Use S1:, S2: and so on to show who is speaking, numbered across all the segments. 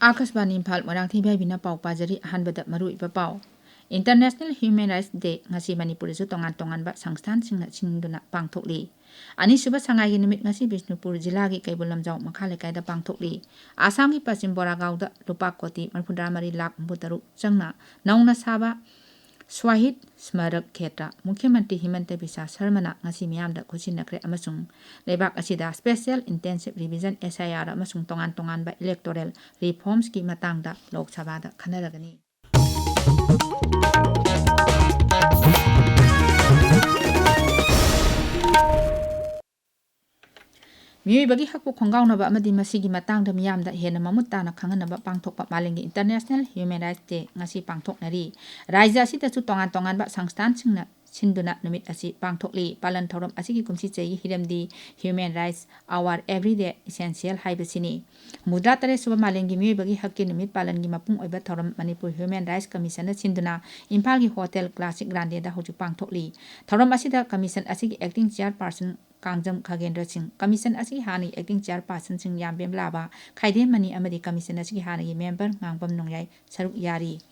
S1: Akashbani Imphal Moirangthem Ibehaibi pau pajari ahanbada maruiba pau. International Human Rights Day ngasi Manipuri su tongan ba sangstan singna chinduna pangthokli. Ani suba sangai gi numit ngasi Bishnupur jila gi Kaibul Lamjau makha lekai da pangthokli. Assam gi Paschim Boragaon da lupa koti 1.3 lakh butaru changna nauna saba Swahid Smarak Khetra Mukhyamantri Himanta Biswa Sarmana ngasi miyamda khusinakre amasung lebak asida Special Intensive Revision SIR amasung tongan ba Electoral Reforms ki matangda Lok Sabha da khanaragani. Miyuibagi hakku khongaunaba amadi masigi matangda miyamda hena mamutana khanganaba pangthokpa malengi International Human Rights Day ngasi pangthoknari raija asida su tongan ba sangstan singna sinduna numit asi pangthokli palan thorom asigi kumsi chei hiramdi Human Rights Our Everyday Essential haibasini mudra tare suba malengi miyuibagi hakki numit palangi mapung oiba thorom Manipur Human Rights Commission sinduna Imphal gi Hotel Classic Grande da hoju pangthokli thorom asida commission asigi acting chairperson Kangjam Khagendra Singh Commission asigi hani acting chairperson Singh Yambem Laba Khaide Mani amadi commission asigi hani member Ngangbam Nongyai saruk yari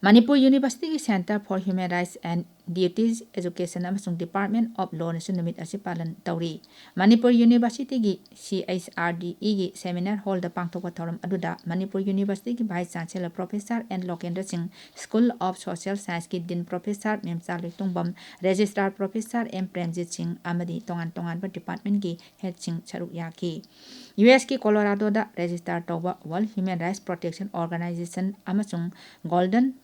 S1: Manipur University Center for Human Rights and Duties Education amasung Department of Law na sunumit asi palan tawri Manipur University gi CHRDE gi seminar hall da pangthokpa thoram aduda Manipur University gi Vice Chancellor Professor N Lokendra Singh School of Social Science ki Dean Professor Memcha Leitungbam Registrar Professor M Premjit Singh amadi tongan ba department gi head Singh saruk yaki US ki Colorado da register tawba World Human Rights Protection Organization amasung Golden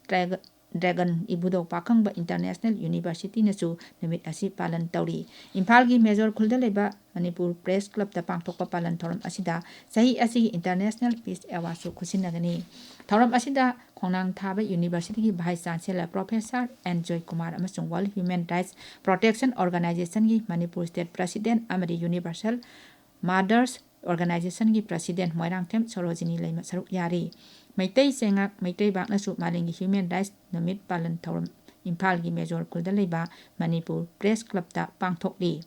S1: Dragon Ibudo Pakangba International University nasu numit asi palan tawri Imphal gi Major Khulda leba Manipur Press Club da pangthokpa palan thoram asida sahi asigi International Peace Award su khusinagani thoram asida Khongnang Thaba University gi Vice Chancellor Professor N Joy Kumar amasung World Human Rights Protection Organization gi Manipur State President amadi Universal Mothers Organization gi President Moirangthem Sorojini Leima saruk yari Maitai Sengak Maitai Bakna su malingi Human Rights Numit Palan Thoram Imphal gi Major Khulda leba Manipur Press Club da pangthokli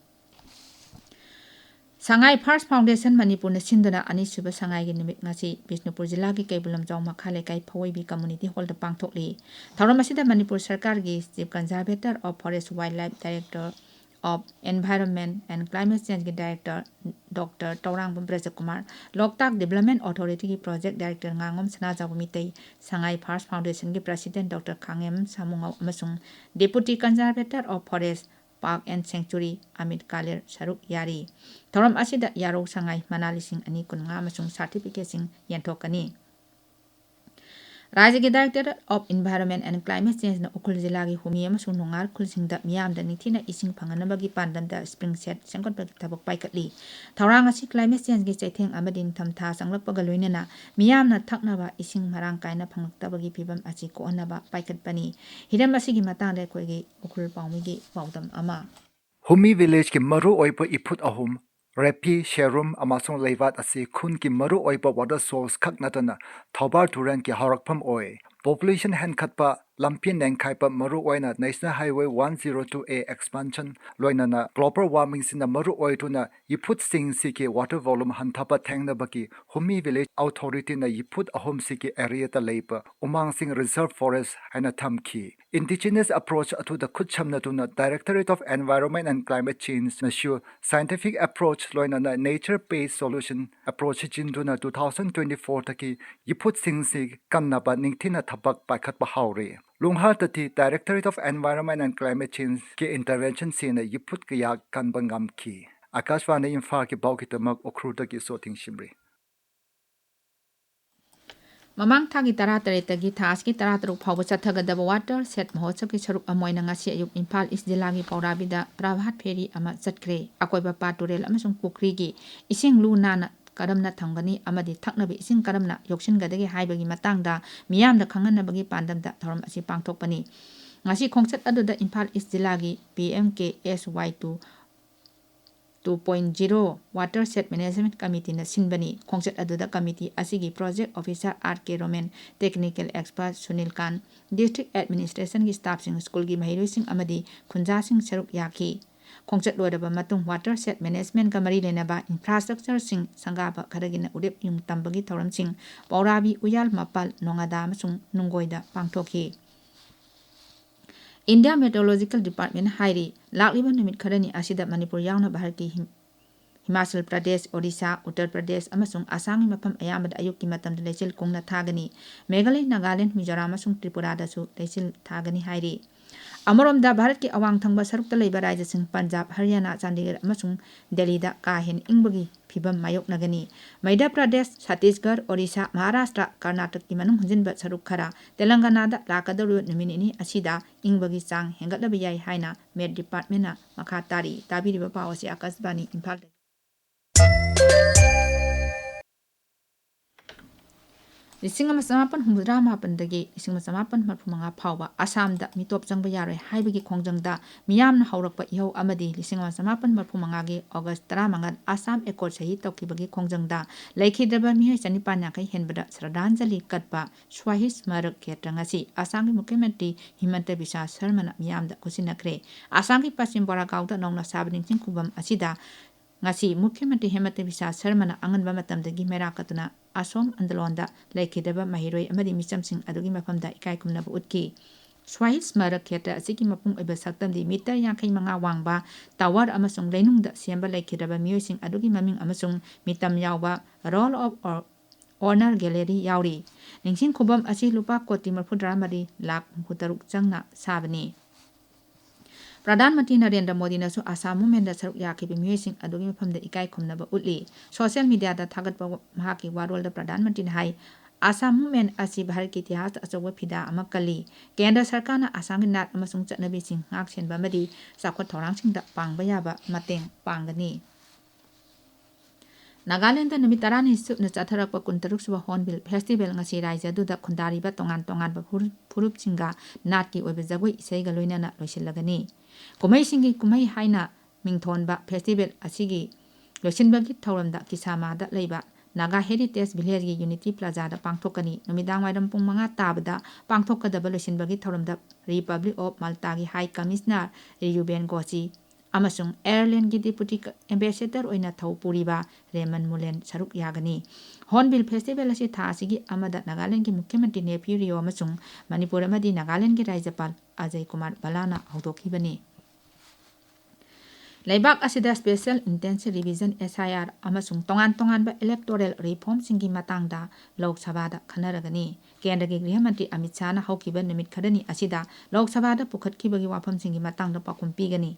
S1: Sangai First Foundation Manipur na sinduna ani suba sangai gi numit ngasi Bishnupur jila gi Kaibul Lamjau makha lekai Phawaibi Community Hall da pangthokli thoram asida Manipur Sarkar gi Chief Conservator of Forest Wildlife Director of Environment and Climate Change ki Director Dr. Taurang Brajakumar Loktak Development Authority ki Project Director Ngangom Sanajabu Mitei Sangai First Foundation ki President Dr. Khangem Samungau amasung Deputy Conservator of Forest Park and Sanctuary Amit Kalir Saruk Yari thoram asida Yaro Sangai Manalising ani kunga amasung certificate sing yanthokani Raja ki Director of Environment and Climate Change na ukul jila gi humi amasung nongar khulsingda miyamda ningthina ising phanganabagi pandamda spring set sangkotpagi thabak paikatli thorang asi climate change gi chaitheng amadin thamtha sanglakpaga loinana miyamna thaknaba ising marang kaina phanglaktabagi phibam asi ko anaba paikatpani hiram asigi matangda koigi ukul paumi gi paudam ama
S2: Humi village ki maru oipa iput ahum Repi Sherum amasung Leivat asi khun ki maru oipa water source khak natana Thobar Turan ki harakpam oi population hankhatpa Lampian Nankaipa maru oina National Highway 102A expansion loinana global warming sin maru oituna yiput sing siki water volume hanthapa thangna baki Humi village authority na yiput ahum siki area ta leipa umang sing reserve forest haina thamki indigenous approach to the khutchamna tuna Directorate of Environment and Climate Change na shu scientific approach loinana nature based solution approach chinduna 2024 taki yiput sing sik kannaba ningthina thabak pakhat bahauri Lunghar tati Directorate of Environment and Climate Change ki intervention sina yiput kaya kan bangam ki Akashvani Imphal ki baukitamak okhruta ki soting shimri
S1: Mamang thagi tagi thas ki tarataruk phawba chathagadaba water set mahotsav ki saruk amoina ngasi ayuk Imphal East jila gi Paurabida Prabhat Ferry ama chatkre akoiba paturel amasung pukri gi ising lu nana karamna thangani amadi thaknabi ising karamna yoksingadagi haibagi matangda miyamda khanganabagi pandamda thoram asi pangthokpani ngasi khongchat aduda Imphal East jila gi PMK SY2 2.0 Watershed Management Committee na sinbani khongchat aduda committee asigi project officer RK Roman technical expert Sunil Khan district administration gi staff sing school gi mahiroi sing amadi khunja sing saruk yaki khongchat loidaba matung water set management ka mari lenaba infrastructure sing sangaba kharagina urep yung tambagi thoram sing paurabi uyal mapal nongada amasung nungoida pangthokhi India Meteorological Department hairi lakliba numit kharani asida Manipur yauna Bharati Himachal Pradesh, Odisha, Uttar Pradesh amasung Assam mapam ayamad ayuk ki matamda lechil kongna thagani Meghalaya, Nagaland, Mizoram amasung Tripura dasu lechil thagani hairi Amarom da Bharat ki awang thangba sarukta leiba raja sing Punjab, Haryana, Chandigarh amasung Delhi da ka hen ingbagi phibam mayok nagani Madhya Pradesh, Chhattisgarh, Odisha, Maharashtra, Karnataka ki manung hunjinba saruk khara Telangana da lakadaru numinini asida ingbagi chang hengatlabi yai haina Met Department na makha tari tabiriba pawasi Akashbani Imphal Lising ama samapan humudra mapandagi lising ama samapan marpumanga phawa Assam da mitop jangba yaroi haibagi khongjangda miyamna haurakpa ihau amadi lising ama samapan marpumanga gi August 15 Assam Accord sahi tawkibagi khongjangda laikhidraba mihoi chanipan yakai henbada Shraddhanjali katpa Swahis Smarak Khetra ngasi Assam gi Mukhyamantri Himanta Biswa Sharmana miyamda kusinakre Assam gi Paschim Boragaon da nongna sabning chingkubam asida ngasi Mukhyamantri Himanta Biswa Sharmana anganba matamdagi merakatuna Asom Andalonda laikhidaba mahiroi amadi michamsing adugi mafamda ikai kumnaba utki Swahis Smarak Khetra asiki mapung oiba saktamdi mita yankai manga wangba tower amasung leinungda siamba laikhidaba miyosing adugi maming amasung mitam yawba Roll of Honor Gallery yauri ningsing khubam asi lupa koti marfudra mari lakh 36 changna sabani Pradhan Mantri Narendra Modi nasu Assam movement da saruk yakhibi miyosing adugi mafamda ikai khumnaba utli social media da thagatpa mahaki warol da Pradhan Mantri hai Assam movement asi Bharat ki itihas da achawa phida amakali Kendra Sarkar na Assam gi nat amasung chatnabi sing ngak senba madi sakhot thorang sing da pangba yaba mateng pangani Nagaland da numit 10 na chatharakpa 23 suba Hornbill Festival ngasi raija du da khundariba tongan ba phurup singa nat ki oiba jagoi isai ga loinana loisilagani Kumai singi kumai haina mingthonba festival asigi loisinbagi thauramda Kisama da leiba Naga Heritage Village gi Unity Plaza da pangthokani numidang wairam pung 5 tabada pangthokadaba loisinbagi thauramda Republic of Malta gi High Commissioner Reuben Gochi amasung Ireland gi Deputy Ambassador oina Puriba Raymond Mullen saruk yagani Hornbill Festival asi tha asigi amada Nagaland gi Mukhyamantri Nephew Rio amasung Manipur amadi Nagaland gi Rajyapal Ajay Kumar Balana haudokhibani Laibak asida Special Intensive Revision SIR amasung tongan ba Electoral Reform singi matangda Lok Sabha da khanaragani Kendra gi Griha Mantri Amit Shah na haukiba numit khadani asida Lok Sabha da pukhatkibagi wafam singi matangda pakum pigani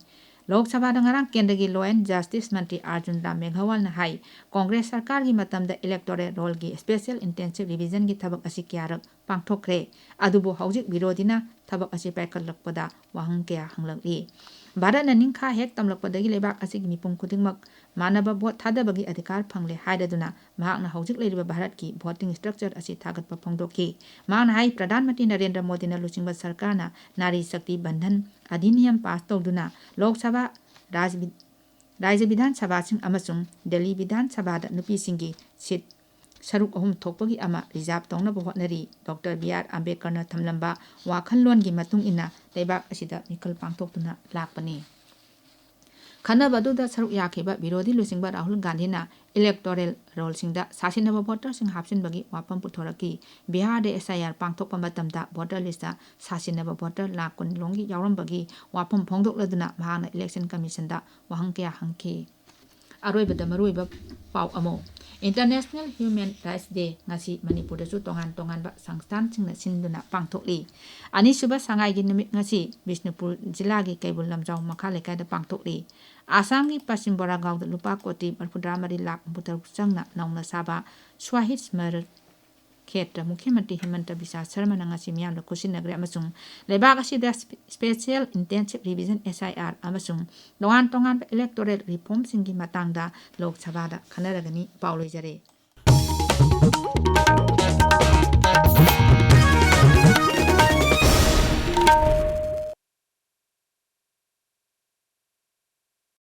S1: Lok Sabha da ngarang Kendra gi Law and Justice Mantri Arjun Ram Meghawal na hai Congress Sarkar gi matamda Electoral Roll gi Special Intensive Revision gi thabak asi kyarak pangthokre adubo haujik birodina thabak asi paikalakpada wahang kya hanglakri Bharat na ningkha hek tamlakpadagi lebak asig mipum khudingmak manaba vote thadabagi adhikar phangle haidaduna mahakna haujik leiriba Bharat ki voting structure asi thagatpa phongdokhi mahakna hai Pradhan Mantri Narendra Modi na luchingba sarkar na Nari Shakti Bandhan adhiniyam pass tawduna Lok Sabha Rajya Vidhan Sabha sing amasung Delhi Vidhan Sabha da nupi singi sit saruk ahum thokpagi ama reserve tongna hotnari Dr. B.R. Ambedkar na thamlamba wakhalon gi matung ina leibak asida mikal pangthoktuna lakpani Khanabadu da saruk yakhiba Birodi Lusingba Rahul Gandhi na Electoral Roll singda sasinaba voter sing hapsinbagi wapam puthoraki Bihar de SIR pangthokpa matamda voter list da sasinaba voter lakh kun longi yaurambagi wapam phongdokladuna mahana election commission da wahang kya hangki aroibada maruiba pau amo International Human Rights Day ngasi Manipur da su tongan ba sangstan singna sinduna pangthokli ani suba sangai gi numit ngasi Bishnupur jila gi Kaibul Lamjau makha lekai da pangthokli Assam gi Paschim Boragaon da lupa koti marpudramari lakh putar changna naungna saba Swahis Smarak Khetra Mukhyamantri Himanta Biswa Sharmana ngasi miyamda kusinagre amasung leibak asida Special Intensive Revision SIR amasung tongan ba Electoral Reform singi matangda Lok Sabha da khanaragani pauloijare